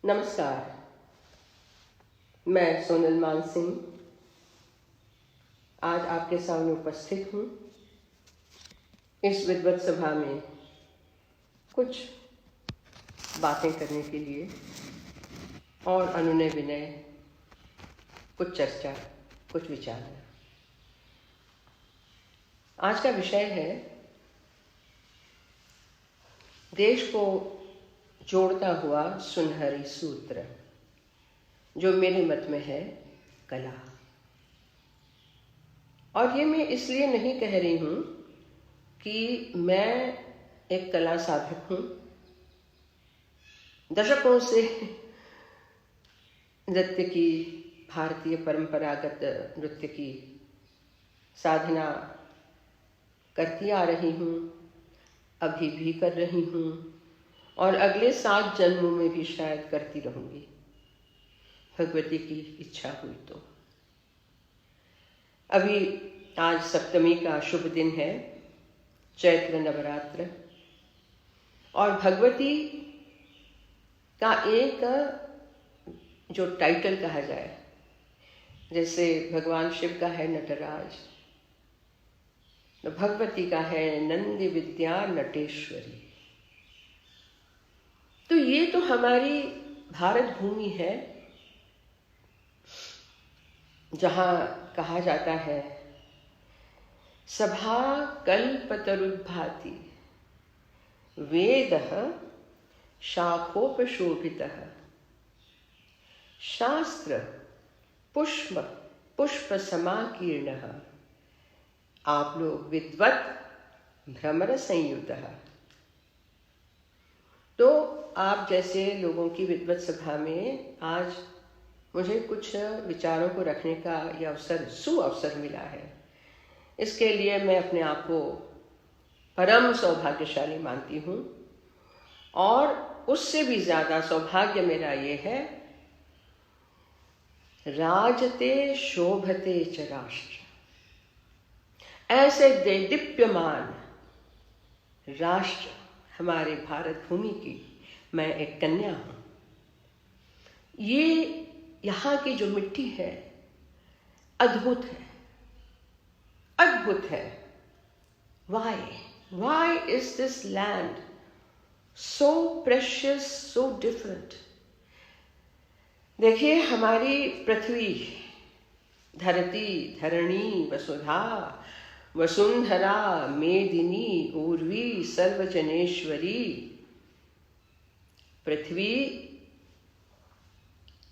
नमस्कार, मैं सोनल मान सिंह आज आपके सामने उपस्थित हूँ। इस विद्वत सभा में कुछ बातें करने के लिए और अनुनय विनय, कुछ चर्चा, कुछ विचार। आज का विषय है देश को जोड़ता हुआ सुनहरी सूत्र, जो मेरे मत में है कला। और ये मैं इसलिए नहीं कह रही हूँ कि मैं एक कला साधक हूँ। दशकों से नृत्य की, भारतीय परंपरागत नृत्य की साधना करती आ रही हूँ, अभी भी कर रही हूँ और अगले 7 जन्मों में भी शायद करती रहूँगी, भगवती की इच्छा हुई तो। अभी आज सप्तमी का शुभ दिन है, चैत्र नवरात्र, और भगवती का एक जो टाइटल कहा जाए, जैसे भगवान शिव का है नटराज, तो भगवती का है नंदी विद्या नटेश्वरी। तो ये तो हमारी भारत भूमि है, जहाँ कहा जाता है सभा कल्पतरुद्भाति वेदः शाखोपशोभितः शास्त्र पुष्प समाकीर्णः आप लोग विद्वत भ्रमर संयुतः। तो आप जैसे लोगों की विद्वत सभा में आज मुझे कुछ विचारों को रखने का यह सुअवसर मिला है। इसके लिए मैं अपने आप को परम सौभाग्यशाली मानती हूँ, और उससे भी ज़्यादा सौभाग्य मेरा ये है, राजते शोभते च राष्ट्र, ऐसे देदीप्यमान राष्ट्र हमारे भारत भूमि की मैं एक कन्या हूँ। ये यहाँ की जो मिट्टी है अद्भुत है, अद्भुत है। Why is this land so precious, so different? देखिए, हमारी पृथ्वी, धरती, धरणी, वसुधा, वसुंधरा, मेदिनी, उर्वी, सर्वजनेश्वरी, पृथ्वी,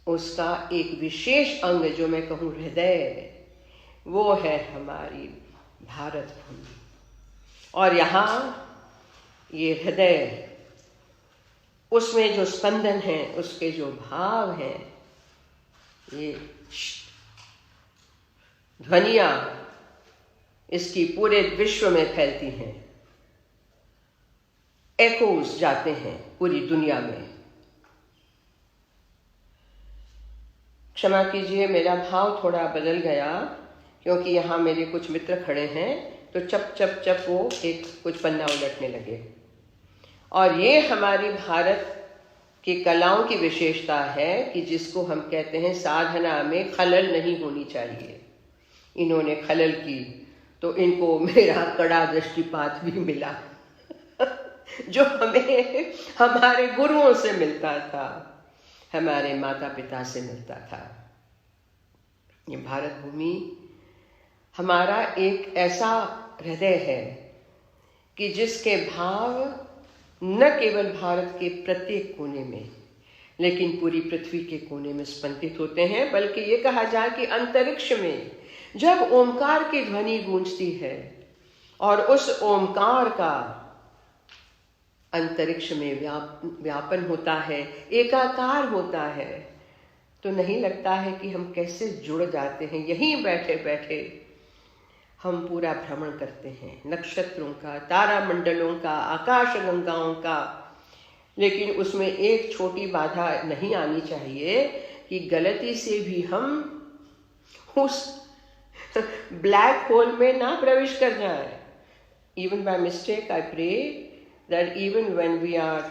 उसका एक विशेष अंग जो मैं कहूँ हृदय, वो है हमारी भारत भूमि। और यहाँ ये हृदय, उसमें जो स्पंदन है, उसके जो भाव हैं, ये ध्वनियाँ इसकी पूरे विश्व में फैलती हैं, एकोज जाते हैं पूरी दुनिया में। क्षमा कीजिए, मेरा भाव थोड़ा बदल गया, क्योंकि यहाँ मेरे कुछ मित्र खड़े हैं, तो चप चप चप वो कुछ पन्ना उलटने लगे। और ये हमारी भारत की कलाओं की विशेषता है कि जिसको हम कहते हैं साधना में खलल नहीं होनी चाहिए। इन्होंने खलल की तो इनको मेरा कड़ा दृष्टिपात भी मिला जो हमें हमारे गुरुओं से मिलता था, हमारे माता पिता से मिलता था। ये भारत भूमि हमारा एक ऐसा हृदय है कि जिसके भाव न केवल भारत के प्रत्येक कोने में, लेकिन पूरी पृथ्वी के कोने में स्पंदित होते हैं। बल्कि ये कहा जाए कि अंतरिक्ष में जब ओमकार की ध्वनि गूंजती है और उस ओमकार का अंतरिक्ष में व्यापन होता है, एकाकार होता है, तो नहीं लगता है कि हम कैसे जुड़ जाते हैं। यहीं बैठे बैठे हम पूरा भ्रमण करते हैं, नक्षत्रों का, तारामंडलों का, आकाश गंगाओं का। लेकिन उसमें एक छोटी बाधा नहीं आनी चाहिए कि गलती से भी हम उस ब्लैक होल में ना प्रवेश कर जाए। Even by mistake, I pray that even when we are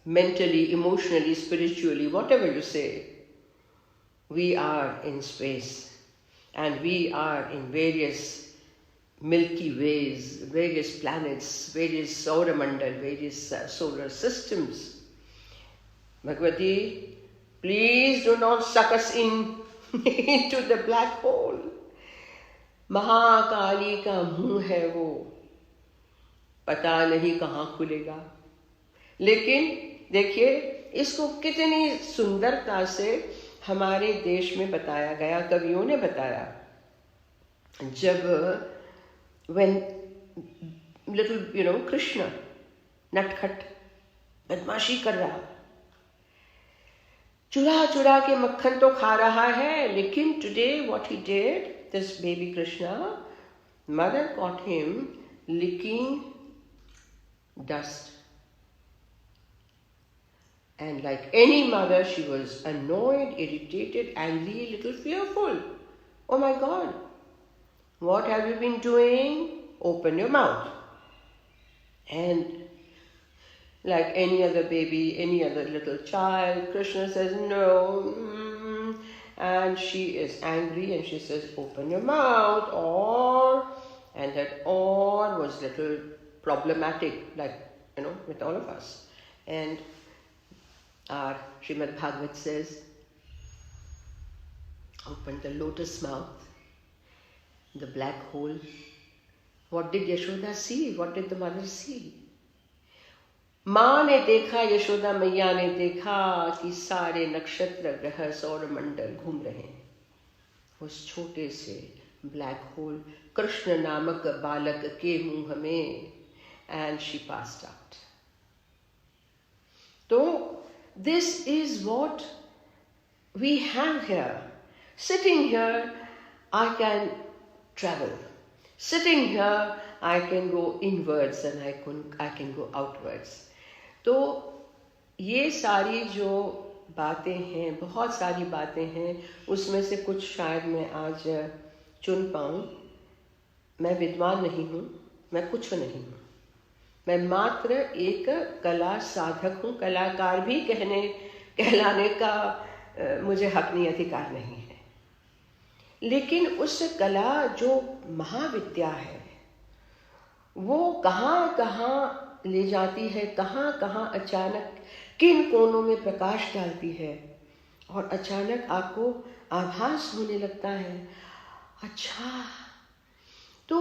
mentally, emotionally, spiritually, whatever you say, we are in space and we are in various Milky Ways, various planets, various Saura Mandal, various solar systems. Bhagavati, please do not suck us in into the black hole. Mahakali का मुंह है वो, पता नहीं कहाँ खुलेगा। लेकिन देखिए इसको कितनी सुंदरता से हमारे देश में बताया गया, कवियों ने बताया। जब when little कृष्ण नटखट बदमाशी कर रहा, चुरा चुरा के मक्खन तो खा रहा है, लेकिन today what he did, this baby Krishna, mother caught him licking dust. And like any mother, she was annoyed, irritated, angry, a little fearful. Oh my God, what have you been doing? Open your mouth. And like any other baby, any other little child, Krishna says no. And she is angry and she says, open your mouth, or, and that or was little problematic, like, with all of us. And our Srimad Bhagavat says, open the lotus mouth, the black hole. What did Yashoda see? What did the mother see? माँ ने देखा, यशोदा मैया ने देखा कि सारे नक्षत्र ग्रह सौर मंडल घूम रहे हैं उस छोटे से ब्लैक होल कृष्ण नामक बालक के मुंह में, and she passed out. So this is what we have here. Sitting here, I can travel. Sitting here, I can go inwards and I can go outwards. तो ये सारी जो बातें हैं, बहुत सारी बातें हैं, उसमें से कुछ शायद मैं आज चुन पाऊँ। मैं विद्वान नहीं हूँ, मैं कुछ नहीं हूँ, मैं मात्र एक कला साधक हूँ। कलाकार भी कहलाने का मुझे हक नहीं, अधिकार नहीं है। लेकिन उस कला जो महाविद्या है वो कहाँ कहाँ ले जाती है, कहाँ कहाँ अचानक किन कोनों में प्रकाश डालती है, और अचानक आपको आभास होने लगता है, अच्छा तो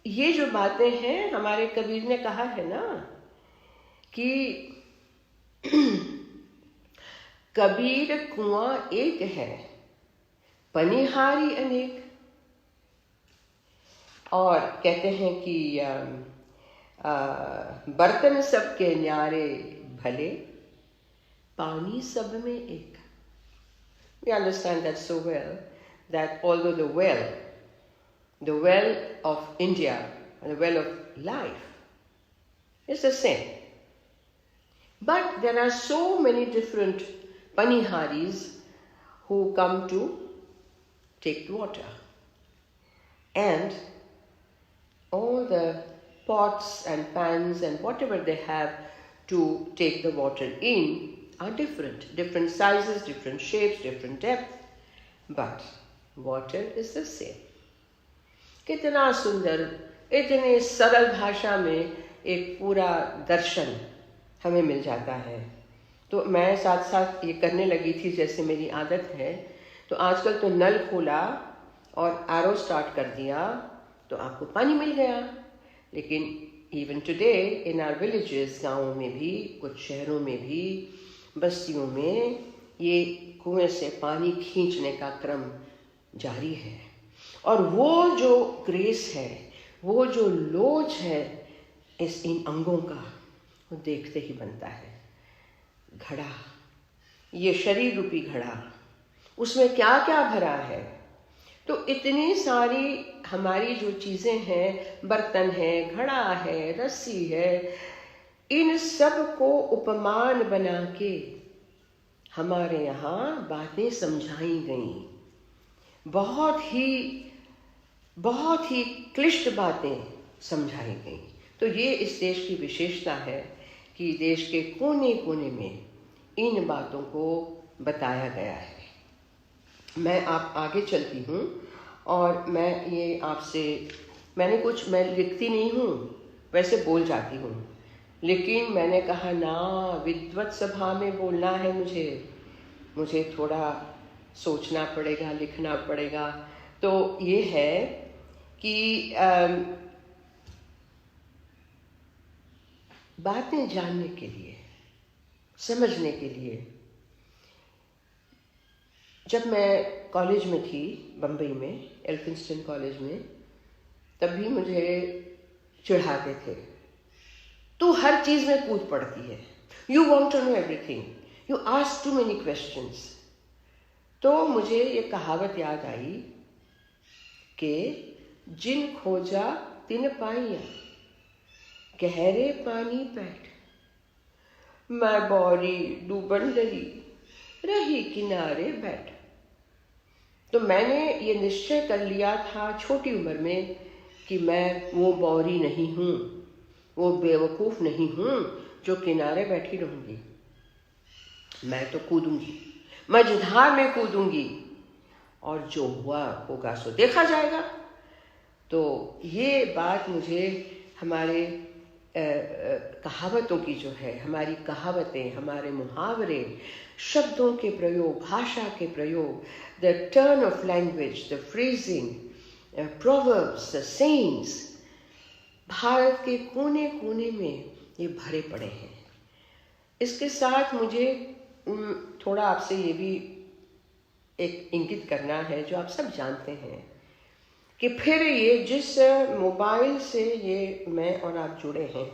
ये जो बातें हैं, हमारे कबीर ने कहा है ना कि कबीर कुआं एक है, पनिहारी अनेक। और कहते हैं कि बर्तन सबके न्यारे भले, पानी सब में एक। We understand that so well, that although the well of India, and the well of life is the same, but there are so many different paniharis who come to take water, and all the pots and pans and whatever they have to take the water in are different sizes, different shapes, different depth, but water is the same. कितना सुंदर, इतने सरल भाषा में एक पूरा दर्शन हमें मिल जाता है। तो मैं साथ साथ ये करने लगी थी, जैसे मेरी आदत है। तो आजकल तो नल खोला और आरओ स्टार्ट कर दिया तो आपको पानी मिल गया। लेकिन even today in our villages, गाँवों में भी, कुछ शहरों में भी, बस्तियों में ये कुएं से पानी खींचने का क्रम जारी है। और वो जो ग्रेस है, वो जो लोच है इन अंगों का, वो देखते ही बनता है। घड़ा, ये शरीर रूपी घड़ा, उसमें क्या क्या भरा है। तो इतनी सारी हमारी जो चीज़ें हैं, बर्तन है, घड़ा है, रस्सी है, इन सब को उपमान बना के हमारे यहाँ बातें समझाई गई। बहुत ही क्लिष्ट बातें समझाई गई। तो ये इस देश की विशेषता है कि देश के कोने कोने में इन बातों को बताया गया है। मैं आप आगे चलती हूँ और मैं लिखती नहीं हूँ, वैसे बोल जाती हूँ, लेकिन मैंने कहा ना, विद्वत सभा में बोलना है मुझे थोड़ा सोचना पड़ेगा, लिखना पड़ेगा। तो ये है कि बातें जानने के लिए, समझने के लिए, जब मैं कॉलेज में थी बम्बई में, एल्फिंस्टन कॉलेज में, तब भी मुझे चिढ़ाते थे, तू हर चीज में कूद पड़ती है, you want to know everything, you ask too many questions. तो मुझे ये कहावत याद आई कि जिन खोजा तिन पाइया, गहरे पानी बैठ, मैं बौरी डूबन रही किनारे बैठ। तो मैंने ये निश्चय कर लिया था छोटी उम्र में कि मैं वो बौरी नहीं हूँ, वो बेवकूफ़ नहीं हूँ जो किनारे बैठी रहूँगी। मैं तो कूदूंगी, मझधार में कूदूंगी, और जो हुआ होगा सो देखा जाएगा। तो ये बात मुझे हमारे कहावतों की जो है, हमारी कहावतें, हमारे मुहावरे, शब्दों के प्रयोग, भाषा के प्रयोग, the turn off language, the phrasing, proverbs, the sayings, Bharat के कोने कोने में ये भरे पड़े हैं। इसके साथ मुझे थोड़ा आपसे ये भी एक इंगित करना है, जो आप सब जानते हैं कि फिर ये जिस मोबाइल से ये मैं और आप जुड़े हैं,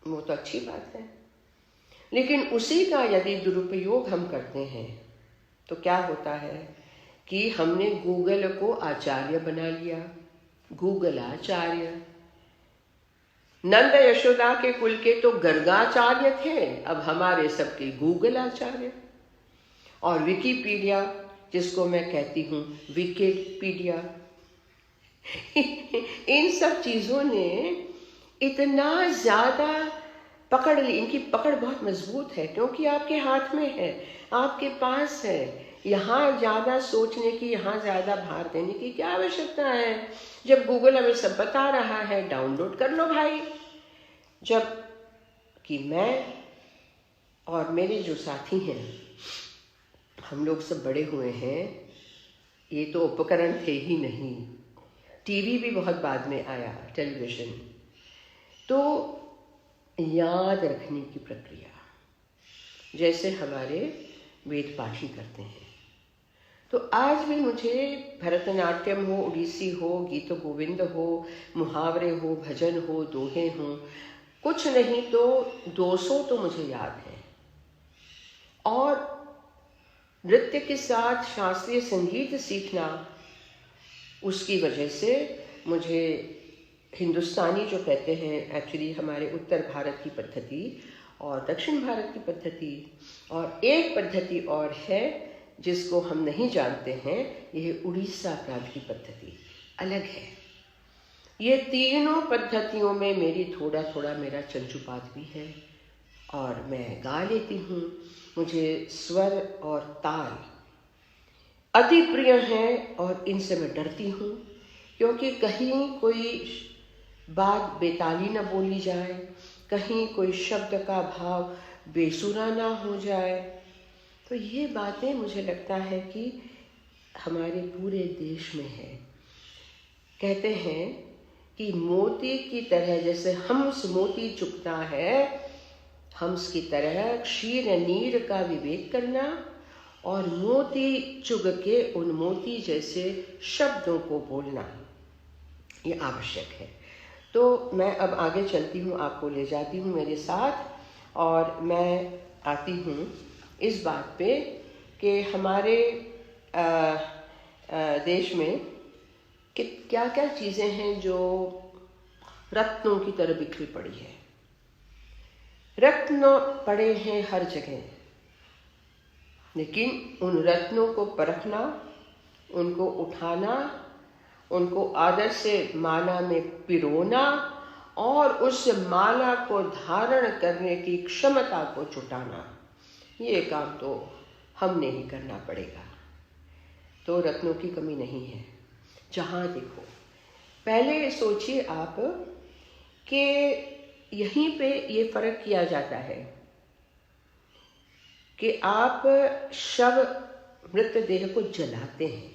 वो तो अच्छी बात है, लेकिन उसी का यदि दुरुपयोग हम करते हैं तो क्या होता है कि हमने गूगल को आचार्य बना लिया। गूगल आचार्य, नंद यशोदा के कुल के तो गर्गाचार्य थे, अब हमारे सबके गूगल आचार्य। और विकिपीडिया, जिसको मैं कहती हूँ विकिपीडिया, इन सब चीज़ों ने इतना ज़्यादा पकड़ ली, इनकी पकड़ बहुत मजबूत है, क्योंकि आपके हाथ में है, आपके पास है। यहाँ ज़्यादा सोचने की, यहाँ ज़्यादा भार देने की क्या आवश्यकता है, जब गूगल हमें सब बता रहा है, डाउनलोड कर लो भाई। जब कि मैं और मेरे जो साथी हैं, हम लोग सब बड़े हुए हैं, ये तो उपकरण थे ही नहीं, टीवी भी बहुत बाद में आया, टेलीविज़न। तो याद रखने की प्रक्रिया, जैसे हमारे वेद पाठी करते हैं, तो आज भी मुझे भरतनाट्यम हो, उड़ीसी हो, गीत गोविंद हो, मुहावरे हो, भजन हो, दोहे हो, कुछ नहीं तो 200 तो मुझे याद है। और नृत्य के साथ शास्त्रीय संगीत सीखना, उसकी वजह से मुझे हिंदुस्तानी जो कहते हैं, एक्चुअली हमारे उत्तर भारत की पद्धति और दक्षिण भारत की पद्धति, और एक पद्धति और है जिसको हम नहीं जानते हैं, यह उड़ीसा प्रांत की पद्धति अलग है। ये तीनों पद्धतियों में मेरी थोड़ा थोड़ा मेरा चंचुपात भी है, और मैं गा लेती हूँ। मुझे स्वर और ताल अति प्रिय हैं, और इनसे मैं डरती हूँ, क्योंकि कहीं कोई बात बेताली न बोली जाए, कहीं कोई शब्द का भाव बेसुरा ना हो जाए। तो ये बातें मुझे लगता है कि हमारे पूरे देश में है। कहते हैं कि मोती की तरह, जैसे हंस मोती चुगता है, हंस की तरह क्षीर नीर का विवेक करना, और मोती चुग के उन मोती जैसे शब्दों को बोलना, ये आवश्यक है। तो मैं अब आगे चलती हूँ, आपको ले जाती हूँ मेरे साथ, और मैं आती हूँ इस बात पे कि हमारे देश में कि क्या क्या चीज़ें हैं जो रत्नों की तरह बिखरी पड़ी है। रत्न पड़े हैं हर जगह, लेकिन उन रत्नों को परखना, उनको उठाना, उनको आदर से माला में पिरोना, और उस माला को धारण करने की क्षमता को जुटाना, ये काम तो हमने ही करना पड़ेगा। तो रत्नों की कमी नहीं है जहाँ देखो। पहले सोचिए आप कि यहीं पे ये फर्क किया जाता है कि आप शव मृतदेह को जलाते हैं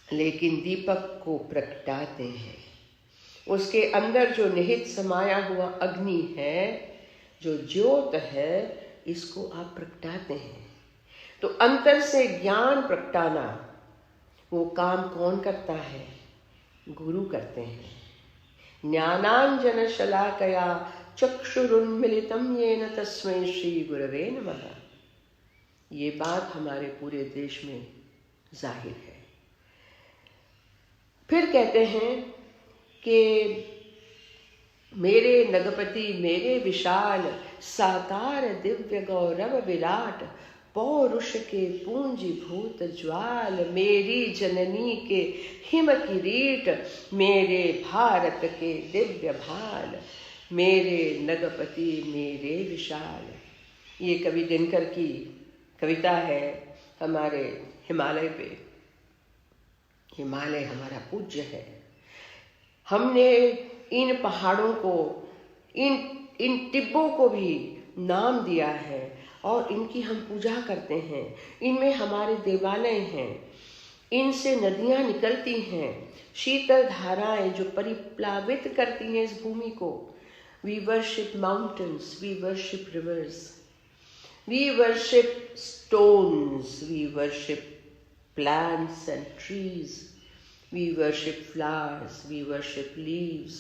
लेकिन दीपक को प्रगटाते हैं। उसके अंदर जो निहित समाया हुआ अग्नि है, जो ज्योत है, इसको आप प्रगटाते हैं। तो अंतर से ज्ञान प्रगटाना, वो काम कौन करता है? गुरु करते हैं। ज्ञानांजन शलाकया चक्षुरुन्मिलितं येन तस्मै श्री गुरवे नमः। ये बात हमारे पूरे देश में जाहिर है। फिर कहते हैं कि मेरे नगपति मेरे विशाल साकार दिव्य गौरव विराट पौरुष के पूंजीभूत ज्वाल, मेरी जननी के हिम किरीट, मेरे भारत के दिव्य भाल, मेरे नगपति मेरे विशाल। ये कवि दिनकर की कविता है हमारे हिमालय पे। हिमालय हमारा पूज्य है। हमने इन पहाड़ों को, इन टिब्बों को भी नाम दिया है और इनकी हम पूजा करते हैं। इनमें हमारे देवालय हैं, इनसे नदियां निकलती हैं, शीतल धाराएं जो परिप्लावित करती हैं इस भूमि को। We worship mountains, we worship rivers, we worship stones, we worship plants and trees, we worship flowers, we worship leaves,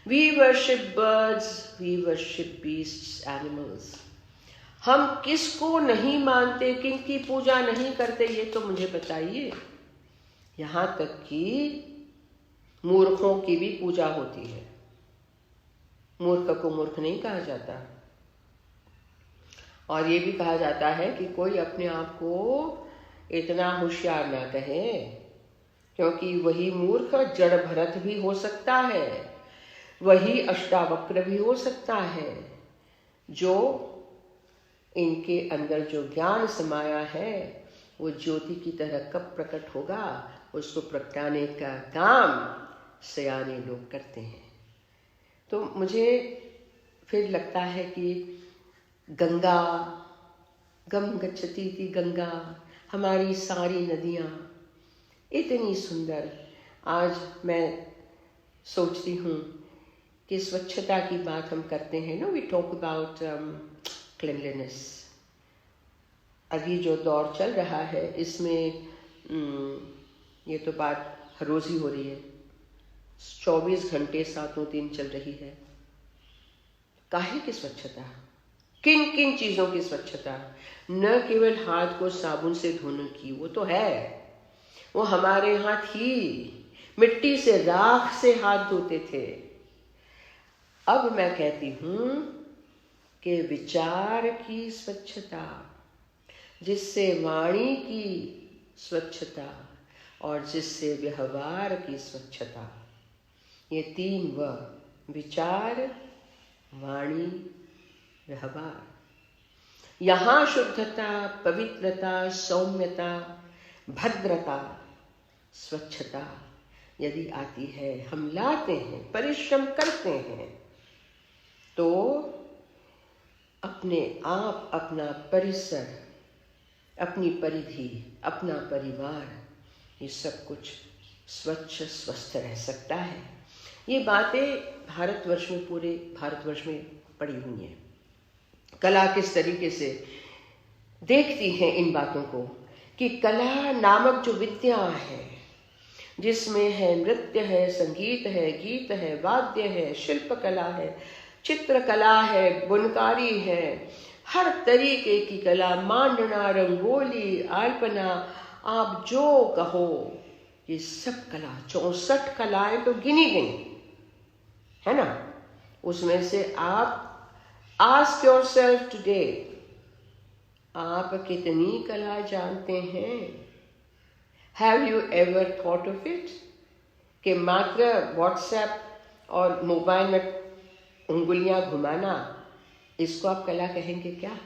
we worship birds, we worship beasts, animals. हम किसको नहीं मानते, किनकी पूजा नहीं करते, ये तो मुझे बताइए। यहाँ तक कि मूर्खों की भी पूजा होती है। मूर्ख को मूर्ख नहीं कहा जाता। और ये भी कहा जाता है कि कोई अपने आप को इतना होशियार ना कहे, क्योंकि वही मूर्ख जड़ भरत भी हो सकता है, वही अष्टावक्र भी हो सकता है। जो इनके अंदर जो ज्ञान समाया है वो ज्योति की तरह कब प्रकट होगा, उसको प्रगटाने का काम सयाने लोग करते हैं। तो मुझे फिर लगता है कि गंगा, गम गच्छति थी गंगा, हमारी सारी नदियाँ इतनी सुंदर। आज मैं सोचती हूँ कि स्वच्छता की बात हम करते हैं ना, वी टॉक अबाउट क्लीनलीनेस। अभी जो दौर चल रहा है इसमें ये तो बात हर रोज़ ही हो रही है, 24 घंटे 7 दिन चल रही है। काहे की स्वच्छता, किन किन चीज़ों की स्वच्छता? न केवल हाथ को साबुन से धोने की, वो तो है, वो हमारे यहाँ थी, मिट्टी से राख से हाथ धोते थे। अब मैं कहती हूँ कि विचार की स्वच्छता, जिससे वाणी की स्वच्छता और जिससे व्यवहार की स्वच्छता, ये 3 व, विचार, वाणी, व्यवहार। यहाँ शुद्धता, पवित्रता, सौम्यता, भद्रता, स्वच्छता यदि आती है, हम लाते हैं, परिश्रम करते हैं, तो अपने आप, अपना परिसर, अपनी परिधि, अपना परिवार, ये सब कुछ स्वच्छ स्वस्थ रह सकता है। ये बातें भारतवर्ष में, पूरे भारतवर्ष में पड़ी हुई हैं। कला किस तरीके से देखती है इन बातों को, कि कला नामक जो विद्या है, जिसमें है नृत्य है, संगीत है, गीत है, वाद्य है, शिल्प कला है, चित्रकला है, बुनकारी है, हर तरीके की कला, मांडना, रंगोली, अल्पना, आप जो कहो, ये सब कला, 64 कलाएं तो गिनी गई है ना। उसमें से आप आस्क योरसेल्फ टुडे, आप कितनी कला जानते हैं? Have you ever thought of it कि मात्र व्हाट्सएप और मोबाइल में उंगलियां घुमाना, इसको आप कला कहेंगे क्या?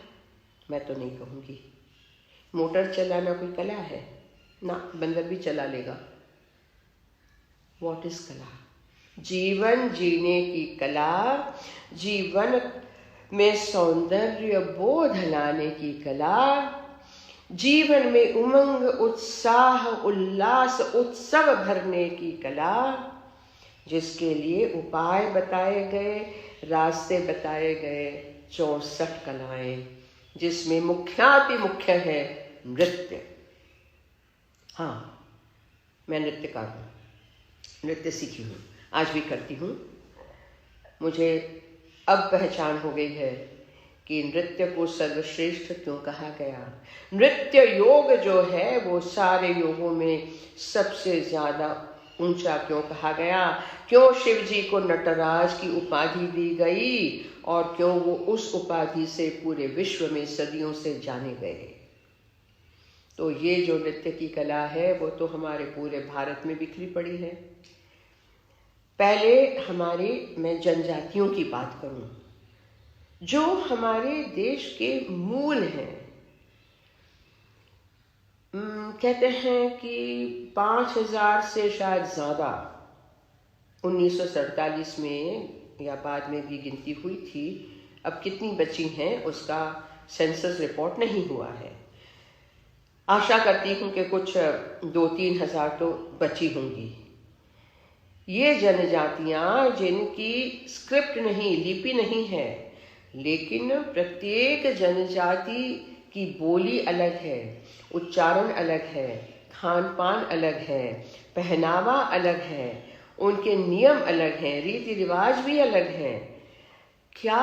मैं तो नहीं कहूँगी। मोटर चलाना कोई कला है? ना, बंदर भी चला लेगा। व्हाट इज कला? जीवन जीने की कला, जीवन में सौंदर्य बोध लाने की कला, जीवन में उमंग, उत्साह, उल्लास, उत्सव भरने की कला, जिसके लिए उपाय बताए गए, रास्ते बताए गए, 64 कलाएं, जिसमें मुख्याति मुख्य है नृत्य। हाँ, मैं नृत्यकार हूँ, नृत्य सीखी हूँ, आज भी करती हूँ। मुझे अब पहचान हो गई है कि नृत्य को सर्वश्रेष्ठ क्यों कहा गया। नृत्य योग जो है वो सारे योगों में सबसे ज्यादा ऊंचा क्यों कहा गया, क्यों शिव जी को नटराज की उपाधि दी गई और क्यों वो उस उपाधि से पूरे विश्व में सदियों से जाने गए। तो ये जो नृत्य की कला है वो तो हमारे पूरे भारत में बिखरी पड़ी है। पहले मैं जनजातियों की बात करूं, जो हमारे देश के मूल हैं। कहते हैं कि 5000 से शायद ज़्यादा 1947 में या बाद में भी गिनती हुई थी। अब कितनी बची हैं उसका सेंसस रिपोर्ट नहीं हुआ है। आशा करती हूँ कि कुछ 2-3 हज़ार तो बची होंगी। ये जनजातियाँ जिनकी स्क्रिप्ट नहीं, लिपि नहीं है, लेकिन प्रत्येक जनजाति की बोली अलग है, उच्चारण अलग है, खान पान अलग है, पहनावा अलग है, उनके नियम अलग हैं, रीति रिवाज भी अलग हैं। क्या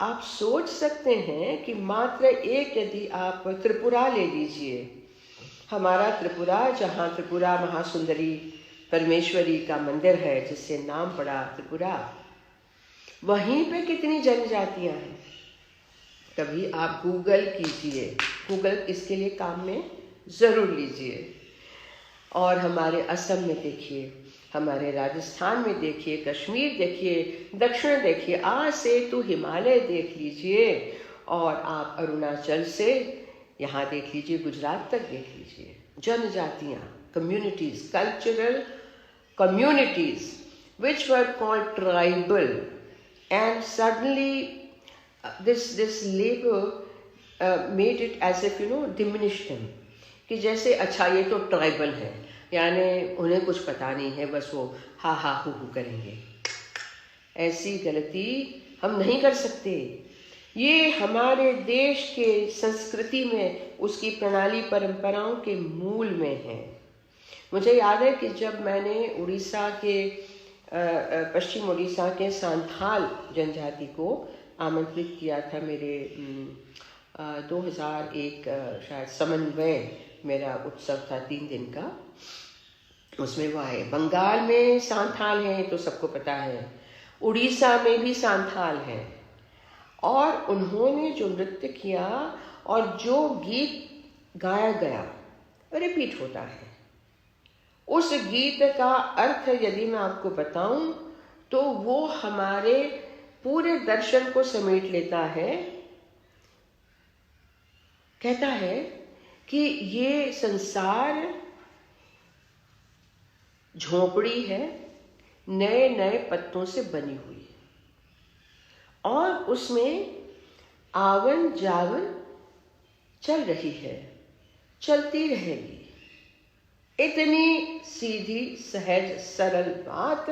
आप सोच सकते हैं कि मात्र एक, यदि आप त्रिपुरा ले लीजिए, हमारा त्रिपुरा, जहाँ त्रिपुरा महासुंदरी परमेश्वरी का मंदिर है जिससे नाम पड़ा त्रिपुरा, वहीं पे कितनी जनजातियां हैं। कभी आप गूगल कीजिए, गूगल इसके लिए काम में ज़रूर लीजिए। और हमारे असम में देखिए, हमारे राजस्थान में देखिए, कश्मीर देखिए, दक्षिण देखिए, आज से तो हिमालय देख लीजिए, और आप अरुणाचल से यहाँ देख लीजिए, गुजरात तक देख लीजिए। जनजातियाँ, communities, cultural communities which were called tribal, and suddenly this label made it as if diminished them, कि जैसे अच्छा ये तो ट्राइबल है, यानी उन्हें कुछ पता नहीं है, बस वो हा हा हु करेंगे। ऐसी गलती हम नहीं कर सकते। ये हमारे देश के संस्कृति में, उसकी प्रणाली परंपराओं के मूल में है। मुझे याद है कि जब मैंने उड़ीसा के पश्चिम उड़ीसा के सांथाल जनजाति को आमंत्रित किया था, मेरे 2001 शायद समन्वय मेरा उत्सव था 3 दिन का, उसमें वो आए। बंगाल में सांथाल हैं तो सबको पता है, उड़ीसा में भी सांथाल हैं, और उन्होंने जो नृत्य किया और जो गीत गाया गया रिपीट होता है। उस गीत का अर्थ यदि मैं आपको बताऊं तो वो हमारे पूरे दर्शन को समेट लेता है। कहता है कि ये संसार झोपड़ी है, नए नए पत्तों से बनी हुई, और उसमें आवन जावन चल रही है, चलती रहेगी। इतनी सीधी सहज सरल बात।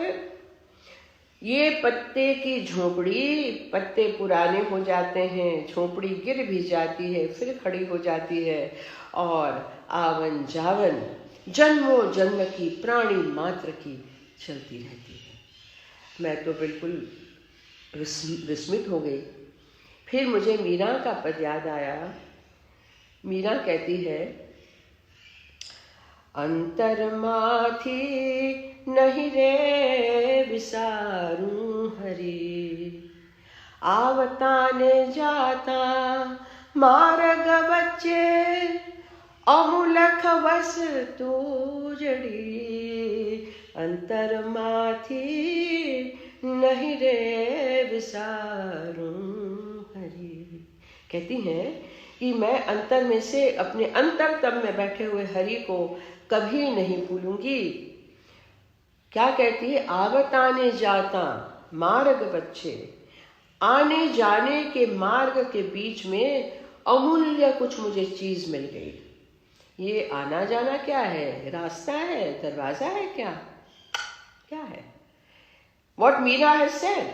ये पत्ते की झोपड़ी, पत्ते पुराने हो जाते हैं, झोपड़ी गिर भी जाती है, फिर खड़ी हो जाती है, और आवन जावन जन्मों जन्म की, प्राणी मात्र की चलती रहती है। मैं तो बिल्कुल विस्मित हो गई। फिर मुझे मीरा का पद याद आया। मीरा कहती है, अंतर माथी नहीं रे विसारूं हरि, आवताने जाता मार्ग बच्चे, अमुलख वस तू जड़ी। अंतर माथी नहीं रे विसारूं हरि। कहती हैं कि मैं अंतर में से अपने अंतरतम में बैठे हुए हरि को कभी नहीं भूलूंगी। क्या कहती है? आवत आने जाता मार्ग बच्चे, आने जाने के मार्ग के बीच में अमूल्य कुछ मुझे चीज मिल गई। ये आना जाना क्या है? रास्ता है, दरवाजा है, क्या क्या है? What Meera has said,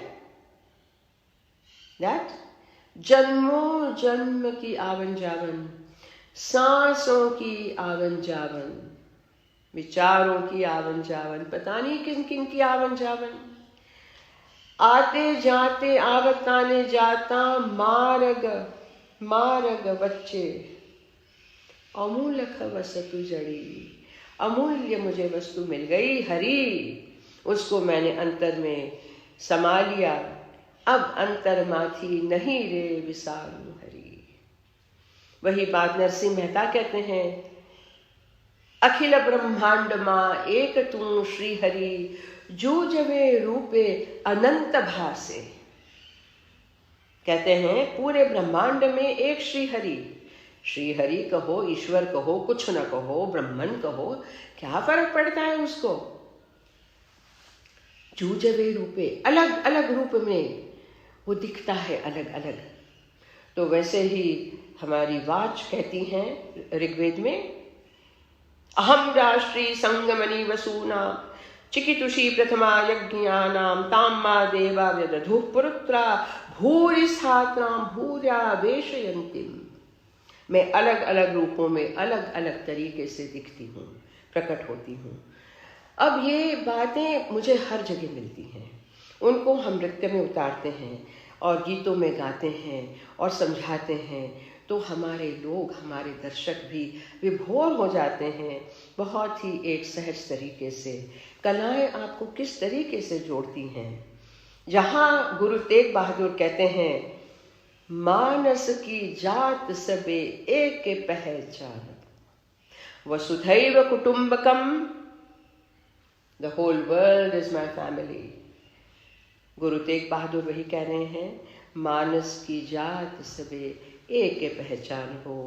that जन्मों जन्म की आवन जावन, सांसों की आवन जावन, विचारों की आवन जावन, पता नहीं किन किन की आवन जावन, आते जाते आवत आने जाता मार्ग मार्ग बच्चे, अमूलक वस्तु जड़ी, अमूल्य मुझे वस्तु मिल गई हरि, उसको मैंने अंतर में समा लिया। अब अंतर माथी नहीं रे विसारू हरि। वही बात नरसिंह मेहता कहते हैं, अखिल ब्रह्मांड मां एक तू श्री हरि, जूझवे रूपे अनंत भासे। कहते हैं पूरे ब्रह्मांड में एक श्री हरि, श्री हरि कहो, ईश्वर कहो, कुछ न कहो, ब्रह्मन कहो, क्या फर्क पड़ता है उसको। जूझवे रूपे, अलग अलग रूप में वो दिखता है, अलग अलग। तो वैसे ही हमारी वाच कहती हैं ऋग्वेद में, अहम राष्ट्री संगमनी वसूना चिकितुषी प्रथमा यज्ञानाम ताम्मा देवा व्यदधु पुरुत्रा भूरिस्थात्राम भूर्या वेशयन्तिम। मैं अलग अलग रूपों में अलग अलग तरीके से दिखती हूँ, प्रकट होती हूँ। अब ये बातें मुझे हर जगह मिलती हैं, उनको हम नृत्य में उतारते हैं और गीतों में गाते हैं और समझाते हैं, तो हमारे लोग, हमारे दर्शक भी विभोर हो जाते हैं बहुत ही एक सहज तरीके से। कलाएं आपको किस तरीके से जोड़ती हैं। जहाँ गुरु तेग बहादुर कहते हैं, मानस की जात सबे एक पहचान, वसुधैव कुटुंबकम, the whole world is my family. Guru Tegh बहादुर वही कह रहे हैं, मानस की जात सबे एक पहचान हो।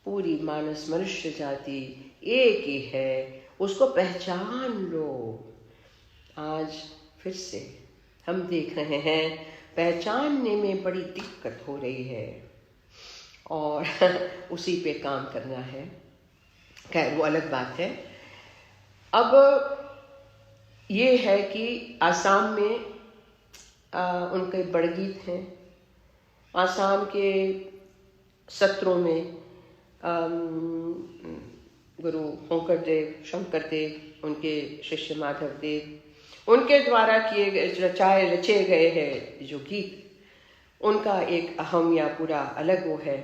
पूरी मानस मनुष्य जाति एक ही है, उसको पहचान लो। आज फिर से हम देख रहे हैं पहचानने में बड़ी दिक्कत हो रही है और उसी पे काम करना है। खैर वो अलग बात है। अब ये है कि आसाम में उनके बड़गीत हैं। आसाम के सत्रों में गुरु होंकर देव, शंकर देव, उनके शिष्य माधव देव, उनके द्वारा किए गए रचे गए हैं जो गीत, उनका एक अहम या पूरा अलग वो है।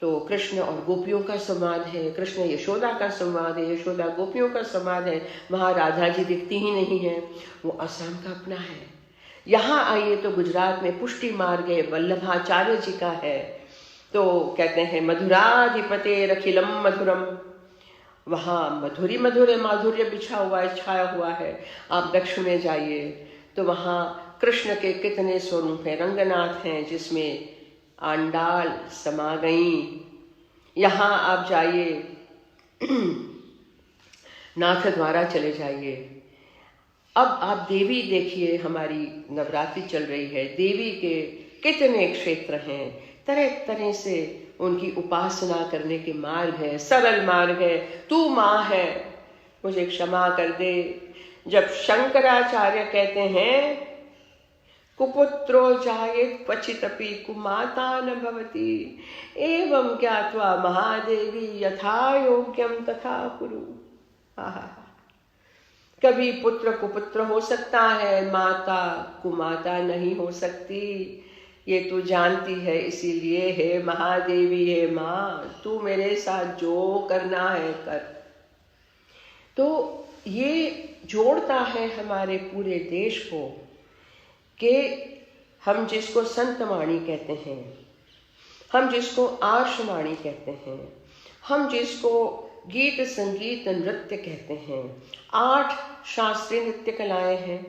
तो कृष्ण और गोपियों का संवाद है, कृष्ण यशोदा का संवाद है, यशोदा गोपियों का संवाद है। वहाँ राधा जी दिखती ही नहीं है, वो असम का अपना है। यहाँ आइए तो गुजरात में पुष्टि मार्ग वल्लभाचार्य जी का है। तो कहते हैं मधुराधिपते रखिलम मधुरम, वहाँ मधुरी मधुर माधुर्य बिछा हुआ है, छाया हुआ है। आप दक्षिण में जाइए तो वहाँ कृष्ण के कितने स्वरूप हैं, रंगनाथ हैं जिसमें आंडाल समा गई। यहाँ आप जाइए नाथ द्वारा चले जाइए। अब आप देवी देखिए, हमारी नवरात्रि चल रही है, देवी के कितने क्षेत्र हैं, तरह तरह से उनकी उपासना करने के मार्ग है, सरल मार्ग है। तू माँ है, मुझे क्षमा कर दे। जब शंकराचार्य कहते हैं कुपुत्रो जायेत क्वचिदपि कुमाता न भवति, एवं ज्ञात्वा महादेवी यथा योग्यम तथा कुरु। कभी पुत्र कुपुत्र हो सकता है, माता कुमाता नहीं हो सकती, ये तू जानती है, इसीलिए हे महादेवी, हे माँ, तू मेरे साथ जो करना है कर। तो ये जोड़ता है हमारे पूरे देश को कि हम जिसको संतवाणी कहते हैं, हम जिसको आर्षवाणी कहते हैं, हम जिसको गीत संगीत नृत्य कहते हैं, 8 शास्त्रीय नृत्य कलाएं हैं,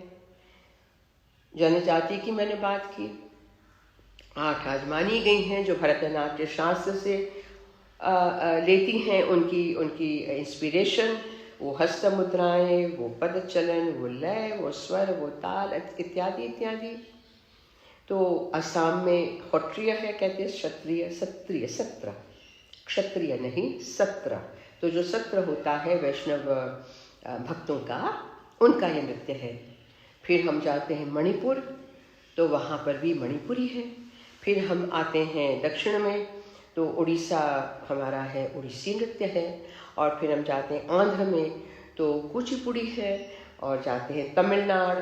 जनजाति की मैंने बात की, 8 आज मानी गई हैं जो भरतनाट्य शास्त्र से लेती हैं उनकी उनकी इंस्पिरेशन, वो हस्त मुद्राएं, वो पद चलन, वो लय, वो स्वर, वो ताल इत्यादि इत्यादि। तो असम में क्षत्रिय है, कहते हैं क्षत्रिय, क्षत्रिय सत्र, क्षत्रिय नहीं सत्र। तो जो सत्र होता है वैष्णव भक्तों का, उनका ये नृत्य है। फिर हम जाते हैं मणिपुर, तो वहाँ पर भी मणिपुरी है। फिर हम आते हैं दक्षिण में, तो उड़ीसा हमारा है, उड़ीसी नृत्य है। और फिर हम जाते हैं आंध्र में, तो कुचिपुड़ी है। और जाते हैं तमिलनाडु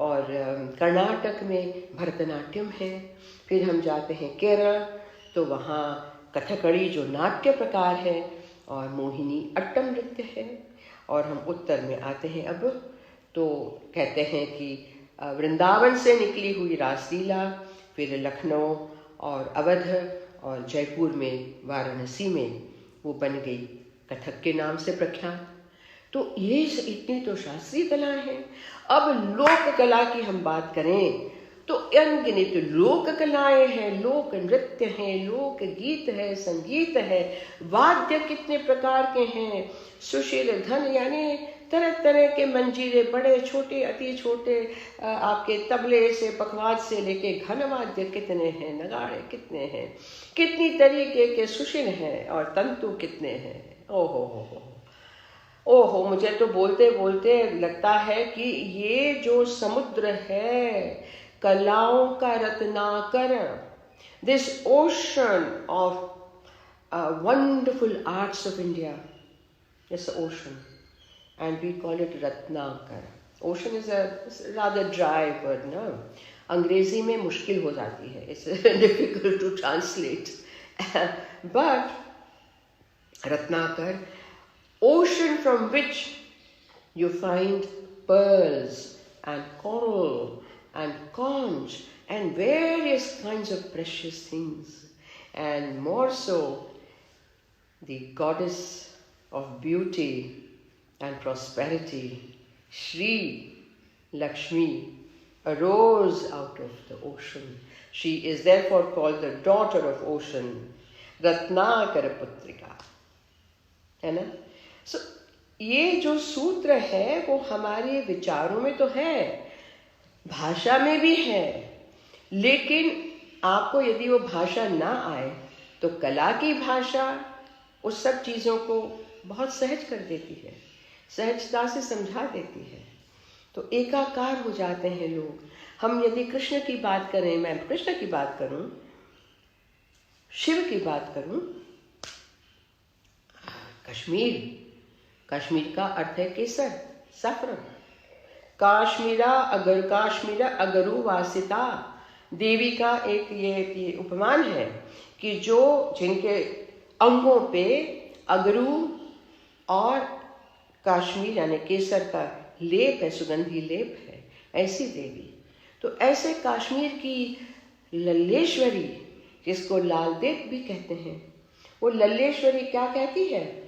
और कर्नाटक में भरतनाट्यम है। फिर हम जाते हैं केरल, तो वहाँ कथकली जो नाट्य प्रकार है, और मोहिनी अट्टम नृत्य है। और हम उत्तर में आते हैं अब, तो कहते हैं कि वृंदावन से निकली हुई रासलीला, फिर लखनऊ और अवध और जयपुर में, वाराणसी में वो बन गई कथक के नाम से प्रख्यात। तो ये इतनी तो शास्त्रीय कलाएं हैं। अब लोक कला की हम बात करें तो अनगिनत लोक कलाएं हैं, लोक नृत्य हैं, लोक गीत है, संगीत है, वाद्य कितने प्रकार के हैं, सुशील धन यानी तरह तरह के मंजीरे, बड़े छोटे अति छोटे, आपके तबले से पखवाज से लेके घन वाद्य कितने हैं, नगाड़े कितने हैं, कितनी तरीके के सुशील हैं, और तंतु कितने हैं। ओहो, मुझे तो बोलते बोलते लगता है कि ये जो समुद्र है कलाओं का Ratnakar, this ocean of wonderful arts of India, it's an ocean, and we call it Ratnakar. Ocean is a rather dry word, no? अंग्रेजी में मुश्किल हो जाती है, it's difficult to translate. But Ratnakar, ocean from which you find pearls and coral and conch and various kinds of precious things, and more so the goddess of beauty and prosperity, Shri Lakshmi, arose out of the ocean. She is therefore called the daughter of ocean, Ratnakara Putrika, है ना। So ये जो सूत्र है वो हमारे विचारों में तो है, भाषा में भी है, लेकिन आपको यदि वो भाषा ना आए तो कला की भाषा उस सब चीज़ों को बहुत सहज कर देती है, सहजता से समझा देती है। तो एकाकार हो जाते हैं लोग। हम यदि कृष्ण की बात करें, मैं कृष्ण की बात करूं, शिव की बात करूं, कश्मीर का अर्थ है केसर, सफरन। काश्मीरा अगरु वासिता, देवी का एक ये उपमान है कि जो जिनके अंगों पे अगरू और काश्मीर यानी केसर का लेप है, सुगंधी लेप है, ऐसी देवी। तो ऐसे कश्मीर की लल्लेश्वरी, जिसको लाल देव भी कहते हैं, वो लल्लेश्वरी क्या कहती है?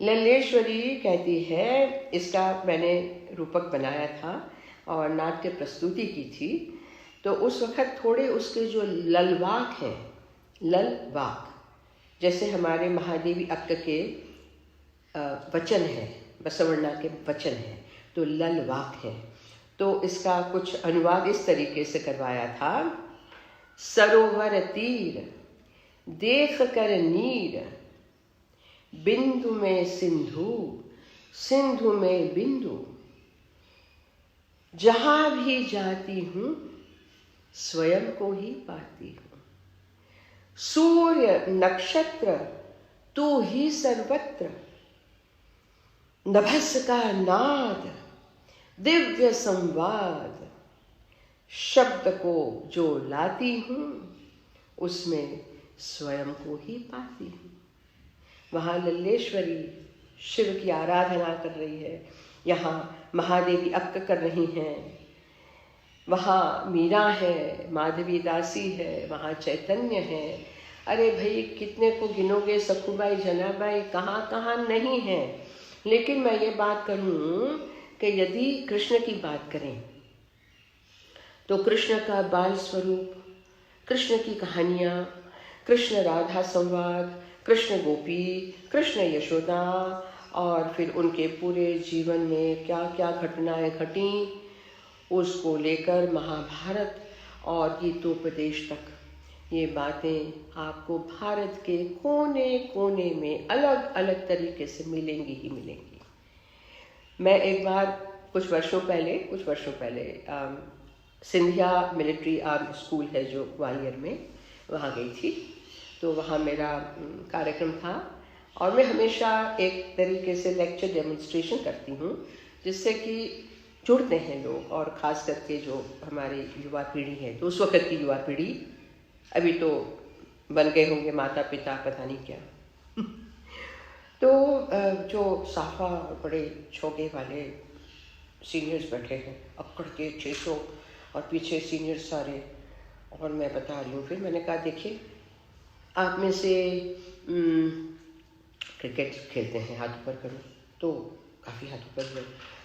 लल्लेश्वरी कहती है, इसका मैंने रूपक बनाया था और नाट्य प्रस्तुति की थी, तो उस वक्त थोड़े उसके जो ललवाक हैं, ललवाक जैसे हमारे महादेवी अक्क के वचन है, बसवर्णा के वचन है, तो ललवाक है। तो इसका कुछ अनुवाद इस तरीके से करवाया था। सरोवर तीर देख कर नीर, बिंदु में सिंधु, सिंधु में बिंदु, जहां भी जाती हूं स्वयं को ही पाती हूं। सूर्य नक्षत्र तू ही सर्वत्र, नभस का नाद दिव्य संवाद, शब्द को जो लाती हूं उसमें स्वयं को ही पाती हूं। वहाँ लल्लेश्वरी शिव की आराधना कर रही है, यहाँ महादेवी अक्क कर रही हैं, वहाँ मीरा है, माधवी दासी है, वहाँ चैतन्य है। अरे भाई कितने को गिनोगे, सखुबाई जनाबाई कहाँ कहाँ नहीं है। लेकिन मैं ये बात करूँ कि यदि कृष्ण की बात करें तो कृष्ण का बाल स्वरूप, कृष्ण की कहानियाँ, कृष्ण राधा संवाद, कृष्ण गोपी, कृष्ण यशोदा, और फिर उनके पूरे जीवन में क्या क्या घटनाएं घटी, उसको लेकर महाभारत और गीतोपदेश तक ये बातें आपको भारत के कोने कोने में अलग अलग तरीके से मिलेंगी ही मिलेंगी। मैं एक बार कुछ वर्षों पहले सिंधिया मिलिट्री आर्म स्कूल है जो ग्वालियर में, वहाँ गई थी। तो वहाँ मेरा कार्यक्रम था और मैं हमेशा एक तरीके से लेक्चर डेमोन्स्ट्रेशन करती हूँ जिससे कि जुड़ते हैं लोग, और ख़ास करके जो हमारी युवा पीढ़ी है, तो उस वक़्त की युवा पीढ़ी, अभी तो बन गए होंगे माता पिता पता नहीं क्या तो जो साफा बड़े छोगे वाले सीनियर्स बैठे हैं, अक्कड़ के 600 और पीछे सीनियर्स सारे, और मैं बता रही हूँ। फिर मैंने कहा देखिए, आप में से क्रिकेट खेलते हैं, हाथ ऊपर करो, तो काफ़ी हाथ ऊपर हुए,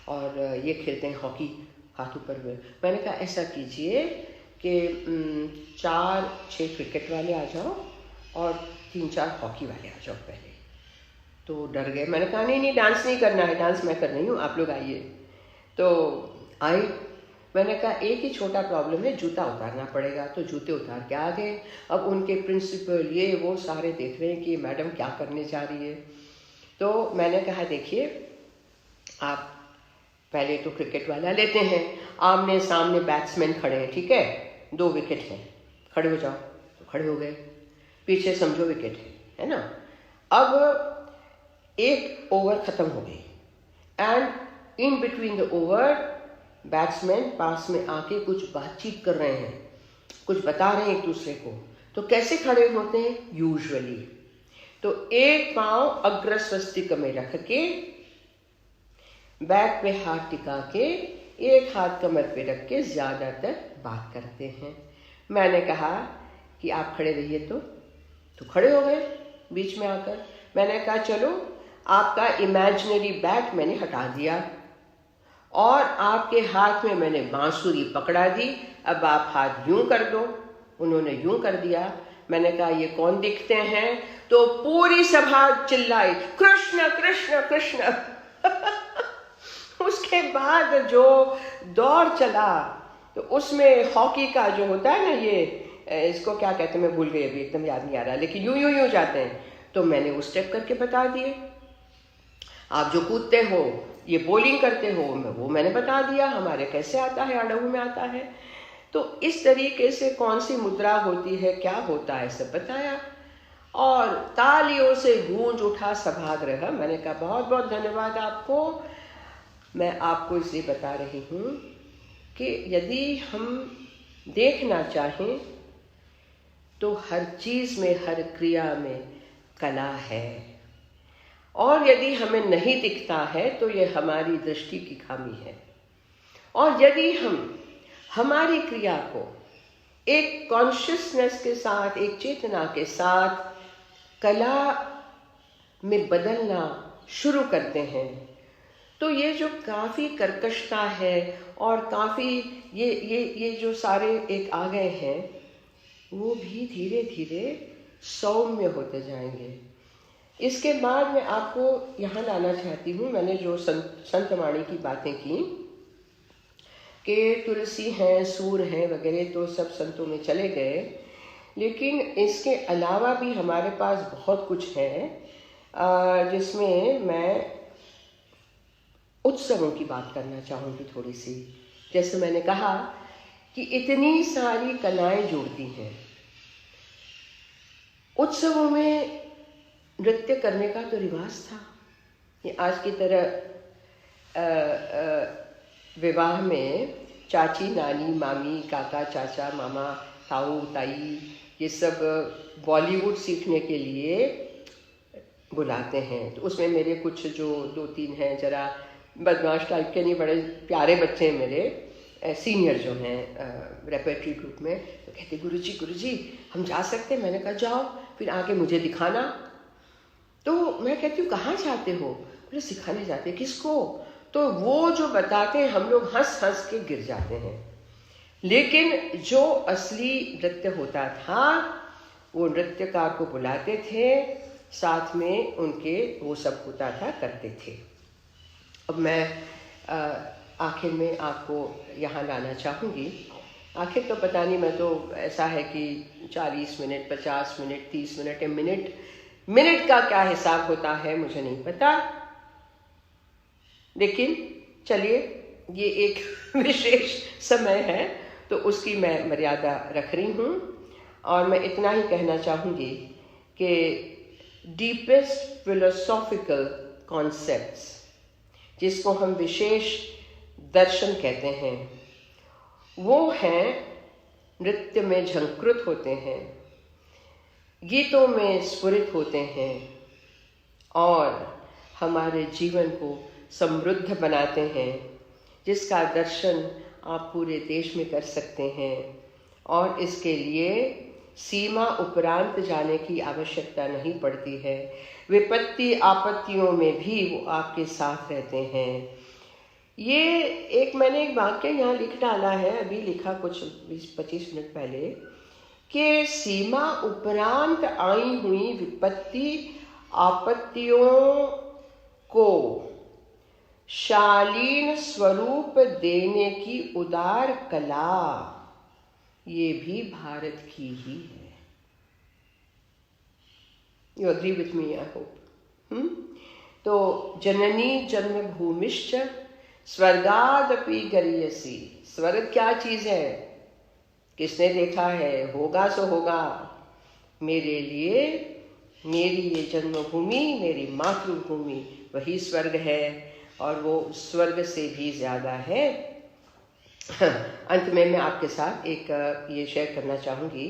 और ये खेलते हैं हॉकी, हाथ ऊपर हुए। मैंने कहा ऐसा कीजिए कि 4-6 क्रिकेट वाले आ जाओ और 3-4 हॉकी वाले आ जाओ पहले। तो डर गए। मैंने कहा नहीं डांस नहीं करना है, डांस मैं कर रही हूँ, आप लोग आइए। तो आई। मैंने कहा एक ही छोटा प्रॉब्लम है, जूता उतारना पड़ेगा। तो जूते उतार के आ गए। अब उनके प्रिंसिपल ये वो सारे देख रहे हैं कि मैडम क्या करने जा रही है। तो मैंने कहा देखिए, आप पहले तो क्रिकेट वाला लेते हैं, आमने सामने बैट्समैन खड़े हैं, ठीक है, 2 विकेट हैं, खड़े हो जाओ। तो खड़े हो गए, पीछे समझो विकेट है ना। अब 1 ओवर ख़त्म हो गई and in between the over batsman पास में आके कुछ बातचीत कर रहे हैं, कुछ बता रहे हैं एक दूसरे को। तो कैसे खड़े होते हैं यूजुअली, तो एक पांव अग्रस्वस्तिक में रख के, बैक पे हाथ टिका के, एक हाथ कमर पे रख के ज़्यादातर बात करते हैं। मैंने कहा कि आप खड़े रहिए, तो खड़े हो गए बीच में आकर। मैंने कहा चलो, आपका इमेजिनरी बैट मैंने हटा दिया और आपके हाथ में मैंने बांसुरी पकड़ा दी, अब आप हाथ यूं कर दो। उन्होंने यूं कर दिया। मैंने कहा ये कौन दिखते हैं? तो पूरी सभा चिल्लाई कृष्ण कृष्ण कृष्ण उसके बाद जो दौर चला, तो उसमें हॉकी का जो होता है ना, ये इसको क्या कहते हैं मैं भूल गई, अभी एकदम याद नहीं आ रहा, लेकिन यूं यूं यूं जाते हैं। तो मैंने वो स्टेप करके बता दिए। आप जो कूदते हो, ये बॉलिंग करते हो, वो मैंने बता दिया, हमारे कैसे आता है, अड़हू में आता है। तो इस तरीके से कौन सी मुद्रा होती है, क्या होता है, सब बताया और तालियों से गूंज उठा सभागृह। मैंने कहा बहुत बहुत धन्यवाद आपको। मैं आपको इसलिए बता रही हूँ कि यदि हम देखना चाहें तो हर चीज़ में, हर क्रिया में कला है, और यदि हमें नहीं दिखता है तो ये हमारी दृष्टि की खामी है। और यदि हम हमारी क्रिया को एक कॉन्शियसनेस के साथ, एक चेतना के साथ कला में बदलना शुरू करते हैं, तो ये जो काफ़ी कर्कशता है और काफ़ी ये जो सारे एक आ गए हैं, वो भी धीरे धीरे सौम्य होते जाएंगे। इसके बाद मैं आपको यहाँ लाना चाहती हूँ, मैंने जो संतवाणी की बातें की कि तुलसी हैं, सूर हैं वगैरह, तो सब संतों में चले गए, लेकिन इसके अलावा भी हमारे पास बहुत कुछ है जिसमें मैं उत्सवों की बात करना चाहूँगी थोड़ी सी। जैसे मैंने कहा कि इतनी सारी कलाएं जुड़ती हैं। उत्सवों में नृत्य करने का तो रिवाज था, ये आज की तरह विवाह में चाची, नानी, मामी, काका, चाचा, मामा, ताऊ, ताई, ये सब बॉलीवुड सीखने के लिए बुलाते हैं। तो उसमें मेरे कुछ जो 2-3 हैं जरा बदमाश टाइप के, नहीं, बड़े प्यारे बच्चे हैं मेरे, सीनियर जो हैं रेपर्टरी ग्रुप में। तो कहते गुरुजी हम जा सकते हैं? मैंने कहा जाओ, फिर आके मुझे दिखाना। तो मैं कहती हूँ कहाँ जाते हो? बोले सिखाने जाते। किसको? तो वो जो बताते हैं हम लोग हंस हंस के गिर जाते हैं। लेकिन जो असली नृत्य होता था वो नृत्यकार को बुलाते थे, साथ में उनके वो सब होता था करते थे। अब मैं आखिर में आपको यहाँ लाना चाहूँगी। आखिर तो पता नहीं, मैं तो ऐसा है कि 40 मिनट 50 मिनट 30 मिनट या मिनट का क्या हिसाब होता है मुझे नहीं पता, लेकिन चलिए ये एक विशेष समय है तो उसकी मैं मर्यादा रख रही हूँ। और मैं इतना ही कहना चाहूँगी कि डीपेस्ट फिलोसॉफिकल कॉन्सेप्ट्स जिसको हम विशेष दर्शन कहते हैं वो हैं नृत्य में झंकृत होते हैं, गीतों में स्फुरित होते हैं और हमारे जीवन को समृद्ध बनाते हैं, जिसका दर्शन आप पूरे देश में कर सकते हैं। और इसके लिए सीमा उपरांत जाने की आवश्यकता नहीं पड़ती है। विपत्ति आपत्तियों में भी वो आपके साथ रहते हैं। ये मैंने एक वाक्य यहाँ लिख डाला है, अभी लिखा कुछ 20-25 मिनट पहले, कि सीमा उपरांत आई हुई विपत्ति आपत्तियों को शालीन स्वरूप देने की उदार कला ये भी भारत की ही है। You agree with me, I hope. तो जननी जन्मभूमिश्च स्वर्गादपि गरीयसी। स्वर्ग क्या चीज है, किसने देखा है, होगा सो होगा। मेरे लिए मेरी ये जन्मभूमि, मेरी मातृभूमि वही स्वर्ग है और वो स्वर्ग से भी ज्यादा है। अंत में मैं आपके साथ एक ये शेयर करना चाहूँगी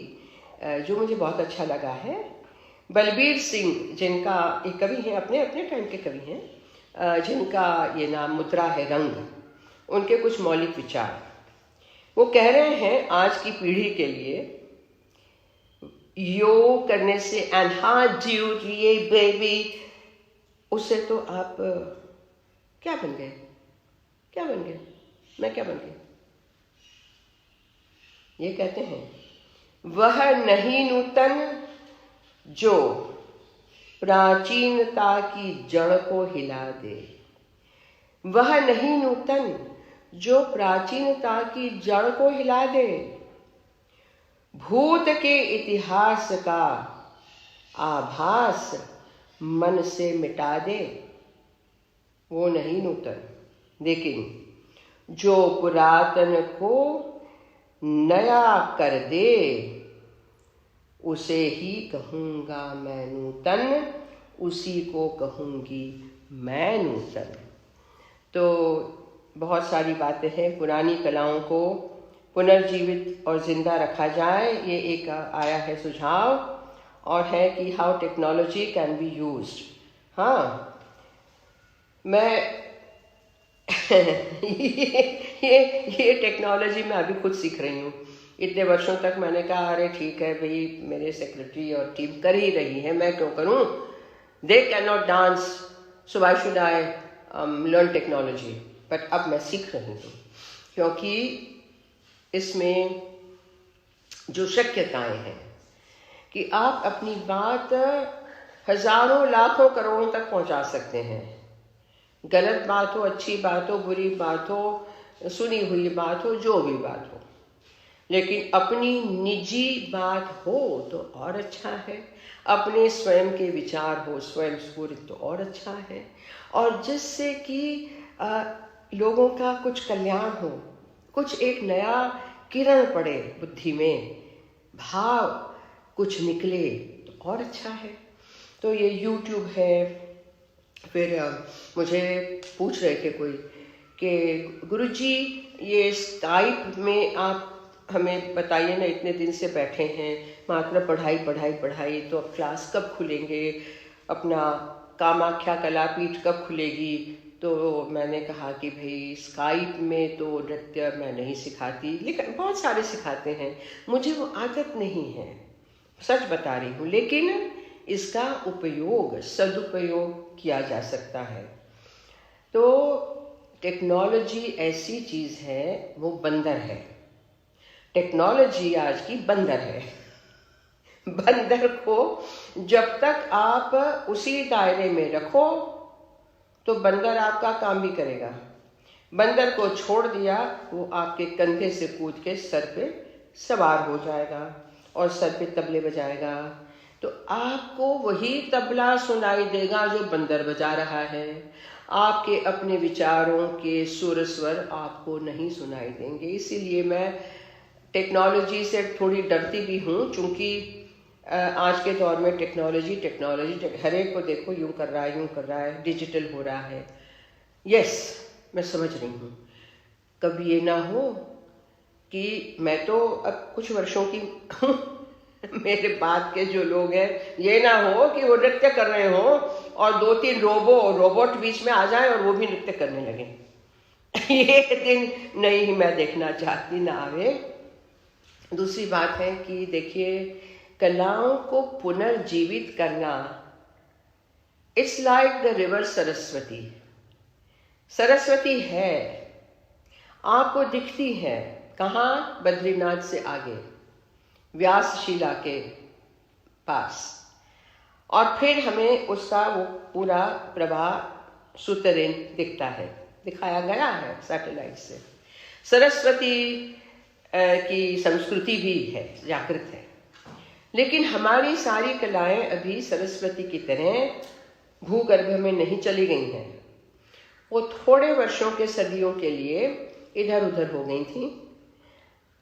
जो मुझे बहुत अच्छा लगा है। बलबीर सिंह, जिनका एक कवि हैं, अपने अपने टाइम के कवि हैं, जिनका ये नाम मुद्रा है रंग, उनके कुछ मौलिक विचार वो कह रहे हैं आज की पीढ़ी के लिए, योग करने से एंड हाँ ड्यूट ये बेबी, उससे तो आप क्या बन गए, क्या बन गए, मैं क्या बन गई। ये कहते हैं वह नहीं नूतन जो प्राचीनता की जड़ को हिला दे। वह नहीं नूतन जो प्राचीनता की जड़ को हिला दे। भूत के इतिहास का आभास मन से मिटा दे, वो नहीं नूतन। लेकिन जो पुरातन को नया कर दे उसे ही कहूँगा मैं नूतन, उसी को कहूँगी मैं नूतन। तो बहुत सारी बातें हैं, पुरानी कलाओं को पुनर्जीवित और जिंदा रखा जाए, ये एक आया है सुझाव। और है कि how technology can be used. हाँ, मैं ये टेक्नोलॉजी मैं अभी खुद सीख रही हूँ। इतने वर्षों तक मैंने कहा अरे ठीक है भाई, मेरे सेक्रेटरी और टीम कर ही रही है, मैं क्यों करूँ, they can not dance, so why should I learn technology. But अब मैं सीख रही हूँ क्योंकि इसमें जो शक्यताएं हैं कि आप अपनी बात हजारों लाखों करोड़ों तक पहुंचा सकते हैं। गलत बात हो, अच्छी बात हो, बुरी बात हो, सुनी हुई बात हो, जो भी बात हो, लेकिन अपनी निजी बात हो तो और अच्छा है। अपने स्वयं के विचार हो, स्वयं स्फूर्त, तो और अच्छा है। और जिससे कि लोगों का कुछ कल्याण हो, कुछ एक नया किरण पड़े बुद्धि में, भाव कुछ निकले तो और अच्छा है। तो ये YouTube है। फिर मुझे पूछ रहे थे कोई कि गुरुजी ये स्काइप में आप हमें बताइए ना, इतने दिन से बैठे हैं मात्र पढ़ाई पढ़ाई पढ़ाई, तो अब क्लास कब खुलेंगे, अपना कामाख्या कलापीठ कब खुलेगी। तो मैंने कहा कि भाई स्काइप में तो नृत्य मैं नहीं सिखाती, लेकिन बहुत सारे सिखाते हैं, मुझे वो आदत नहीं है, सच बता रही हूँ। लेकिन इसका उपयोग, सदुपयोग किया जा सकता है। तो टेक्नोलॉजी ऐसी चीज़ है, वो बंदर है, टेक्नोलॉजी आज की बंदर है। बंदर को जब तक आप उसी दायरे में रखो तो बंदर आपका काम भी करेगा। बंदर को छोड़ दिया, वो आपके कंधे से कूद के सर पे सवार हो जाएगा और सर पे तबले बजाएगा, तो आपको वही तबला सुनाई देगा जो बंदर बजा रहा है। आपके अपने विचारों के सुर स्वर आपको नहीं सुनाई देंगे। इसीलिए मैं टेक्नोलॉजी से थोड़ी डरती भी हूँ, चूँकि आज के दौर में टेक्नोलॉजी हर एक को देखो यूँ कर रहा है, डिजिटल हो रहा है। यस, मैं समझ रही हूँ। कभी ये ना हो कि मैं तो अब कुछ वर्षों की मेरे बाद के जो लोग हैं, ये ना हो कि वो नृत्य कर रहे हो और 2-3 रोबोट बीच में आ जाए और वो भी नृत्य करने लगे। ये दिन नहीं, मैं देखना चाहती, ना आवे। दूसरी बात है कि देखिए, कलाओं को पुनर्जीवित करना, it's like the river Saraswati. Saraswati है, आपको दिखती है कहाँ? बद्रीनाथ से आगे, व्यासशिला के पास, और फिर हमें उसका वो पूरा प्रवाह सुतरेन दिखता है, दिखाया गया है सैटेलाइट से। सरस्वती की संस्कृति भी है, जागृत है, लेकिन हमारी सारी कलाएं अभी सरस्वती की तरह भूगर्भ में नहीं चली गई हैं। वो थोड़े वर्षों के, सदियों के लिए इधर उधर हो गई थी,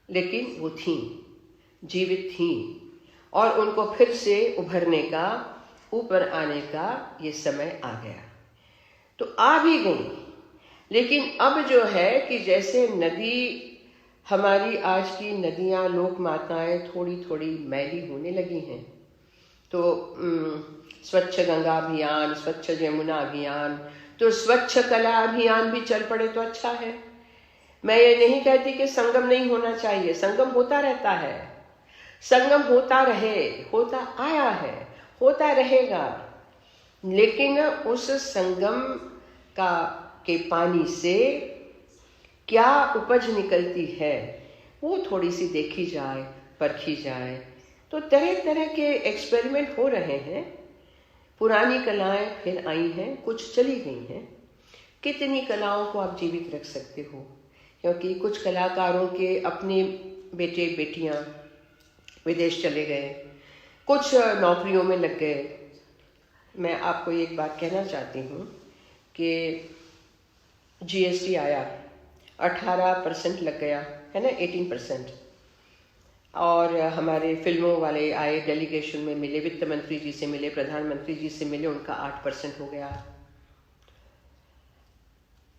लेकिन वो थी, जीवित थी, और उनको फिर से उभरने का, ऊपर आने का ये समय आ गया। तो आ भी गई, लेकिन अब जो है कि जैसे नदी, हमारी आज की नदियाँ, लोक माताएं थोड़ी थोड़ी मैली होने लगी हैं, तो स्वच्छ गंगा अभियान, स्वच्छ यमुना अभियान, तो स्वच्छ कला अभियान भी चल पड़े तो अच्छा है। मैं ये नहीं कहती कि संगम नहीं होना चाहिए, संगम होता रहता है, संगम होता रहे, होता आया है, होता रहेगा, लेकिन उस संगम के पानी से क्या उपज निकलती है वो थोड़ी सी देखी जाए, परखी जाए। तो तरह तरह के एक्सपेरिमेंट हो रहे हैं। पुरानी कलाएं फिर आई हैं, कुछ चली गई हैं। कितनी कलाओं को आप जीवित रख सकते हो, क्योंकि कुछ कलाकारों के अपने बेटे बेटियां विदेश चले गए, कुछ नौकरियों में लग गए। मैं आपको एक बात कहना चाहती हूँ कि जीएसटी आया, 18% लग गया है ना, 18%, और हमारे फिल्मों वाले आए, डेलीगेशन में मिले, वित्त मंत्री जी से मिले, प्रधानमंत्री जी से मिले, उनका 8% हो गया।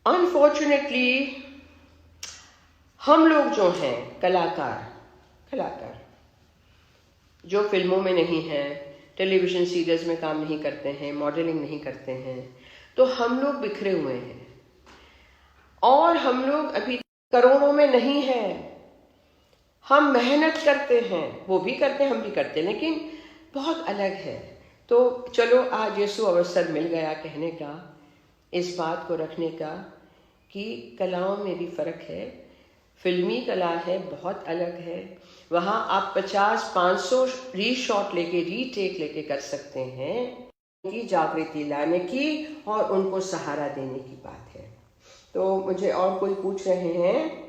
अनफॉर्चुनेटली हम लोग जो हैं कलाकार जो फिल्मों में नहीं हैं, टेलीविज़न सीरियल्स में काम नहीं करते हैं, मॉडलिंग नहीं करते हैं, तो हम लोग बिखरे हुए हैं, और हम लोग अभी करोड़ों में नहीं हैं। हम मेहनत करते हैं, वो भी करते हैं, हम भी करते हैं, लेकिन बहुत अलग है। तो चलो आज यीशु अवसर मिल गया कहने का, इस बात को रखने का कि कलाओं में भी फ़र्क है। फिल्मी कला है, बहुत अलग है, वहाँ आप 50-500 रीशॉट लेके, रीटेक लेके कर सकते हैं, उनकी जागृति लाने की और उनको सहारा देने की बात है। तो मुझे और कोई पूछ रहे हैं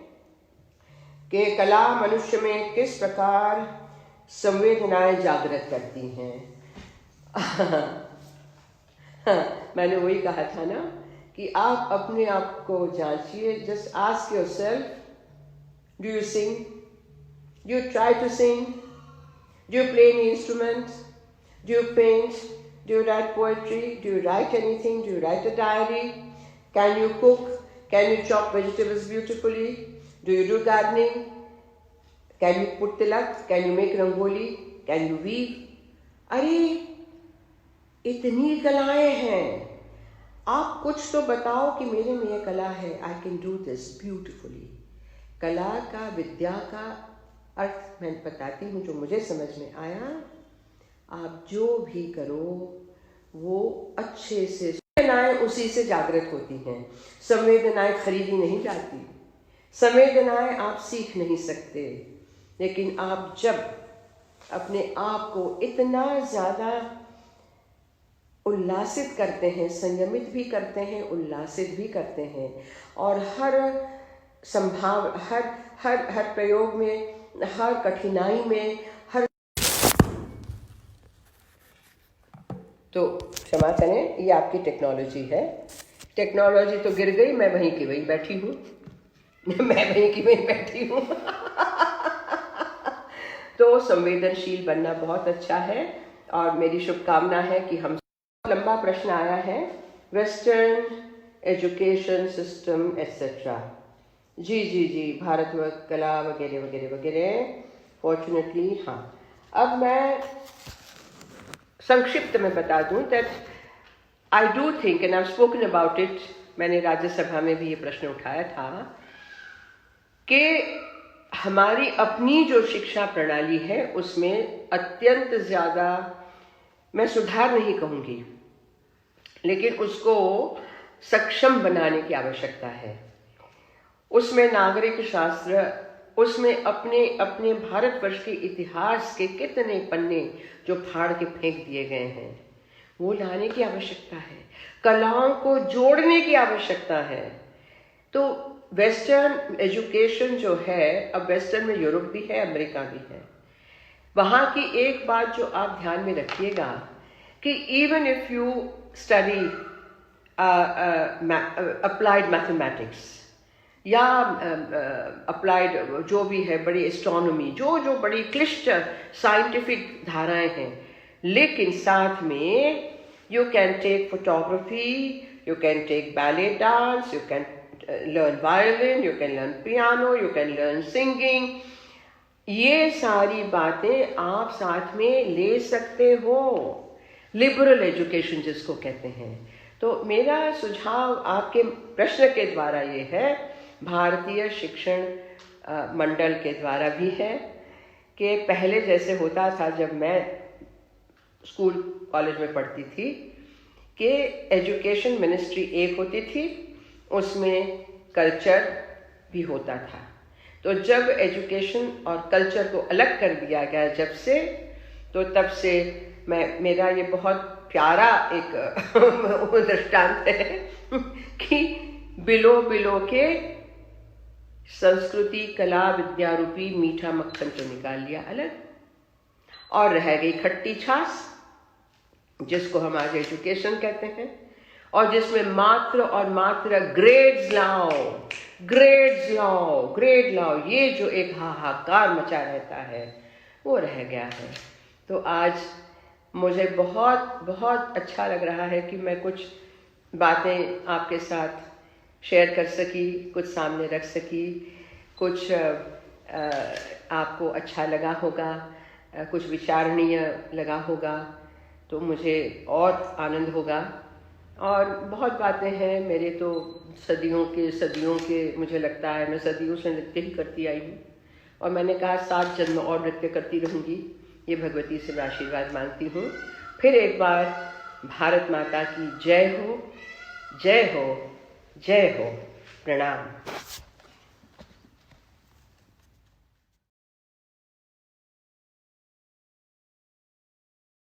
कि कला मनुष्य में किस प्रकार संवेदनाएं जागृत करती हैं। मैंने वही कहा था ना कि आप अपने आप को जांचिए। Just ask yourself, do you sing? Do you try to sing? Do you play any instrument? Do you paint? Do you write poetry? Do you write anything? Do you write a diary? Can you cook? Can you chop vegetables beautifully? Do you do gardening? Can you put tilak? Can you make rangoli? Can you weave? अरे इतनी कलाएं हैं, आप कुछ तो बताओ कि मेरे में ये कला है, I can do this beautifully। कला का, विद्या का अर्थ मैं बताती हूँ जो मुझे समझ में आया। आप जो भी करो वो अच्छे से, संवेदनाएं उसी से जागृत होती हैं। संवेदनाएं खरीदी नहीं जाती, संवेदनाएं आप सीख नहीं सकते, लेकिन आप जब अपने आप को इतना ज़्यादा उल्लासित करते हैं, संयमित भी करते हैं, उल्लासित भी करते हैं, और हर प्रयोग में, हर कठिनाई में, तो क्षमा करें, ये आपकी टेक्नोलॉजी है। टेक्नोलॉजी तो गिर गई, मैं वहीं की वहीं बैठी हूँ मैं वहीं की वहीं बैठी हूँ तो संवेदनशील बनना बहुत अच्छा है, और मेरी शुभकामना है कि हम। लंबा प्रश्न आया है, वेस्टर्न एजुकेशन सिस्टम एट्सेट्रा। जी जी जी, भारत व कला वगैरह वगैरह वगैरह, फॉर्चुनेटली हाँ। अब मैं संक्षिप्त में बता दूं that I do think, and I have spoken about it, मैंने राज्यसभा में भी ये प्रश्न उठाया था कि हमारी अपनी जो शिक्षा प्रणाली है उसमें अत्यंत ज़्यादा, मैं सुधार नहीं कहूँगी, लेकिन उसको सक्षम बनाने की आवश्यकता है। उसमें नागरिक शास्त्र, उसमें अपने अपने भारतवर्ष के इतिहास के कितने पन्ने जो फाड़ के फेंक दिए गए हैं वो लाने की आवश्यकता है। कलाओं को जोड़ने की आवश्यकता है। तो वेस्टर्न एजुकेशन जो है, अब वेस्टर्न में यूरोप भी है, अमेरिका भी है, वहाँ की एक बात जो आप ध्यान में रखिएगा कि even if you study applied mathematics या अप्लाइड जो भी है, बड़ी एस्ट्रोनॉमी, जो बड़ी क्लिष्ट साइंटिफिक धाराएं हैं, लेकिन साथ में you can take photography, you can take ballet dance, you can learn violin, you can learn piano, you can learn singing. ये सारी बातें आप साथ में ले सकते हो, लिबरल एजुकेशन जिसको कहते हैं। तो मेरा सुझाव आपके प्रश्न के द्वारा ये है, भारतीय शिक्षण मंडल के द्वारा भी है, कि पहले जैसे होता था जब मैं स्कूल कॉलेज में पढ़ती थी कि एजुकेशन मिनिस्ट्री एक होती थी, उसमें कल्चर भी होता था। तो जब एजुकेशन और कल्चर को अलग कर दिया गया जब से, तो तब से मेरा ये बहुत प्यारा एक दृष्टांत है कि बिलो बिलो के संस्कृति कला विद्या रूपी मीठा मक्खन तो निकाल लिया अलग, और रह गई खट्टी छाछ जिसको हम आज एजुकेशन कहते हैं, और जिसमें मात्र और मात्र ग्रेड्स लाओ, ग्रेड्स लाओ, ग्रेड लाओ, ये जो एक हाहाकार मचा रहता है वो रह गया है। तो आज मुझे बहुत बहुत अच्छा लग रहा है कि मैं कुछ बातें आपके साथ शेयर कर सकी, कुछ सामने रख सकी, कुछ आपको अच्छा लगा होगा, कुछ विचारणीय लगा होगा, तो मुझे और आनंद होगा। और बहुत बातें हैं मेरे, तो सदियों के मुझे लगता है मैं सदियों से नृत्य ही करती आई हूँ, और मैंने कहा 7 जन्म और नृत्य करती रहूँगी। ये भगवती से मैं आशीर्वाद मांगती हूँ। फिर एक बार भारत माता की जय हो, जय हो, जय हो। प्रणाम।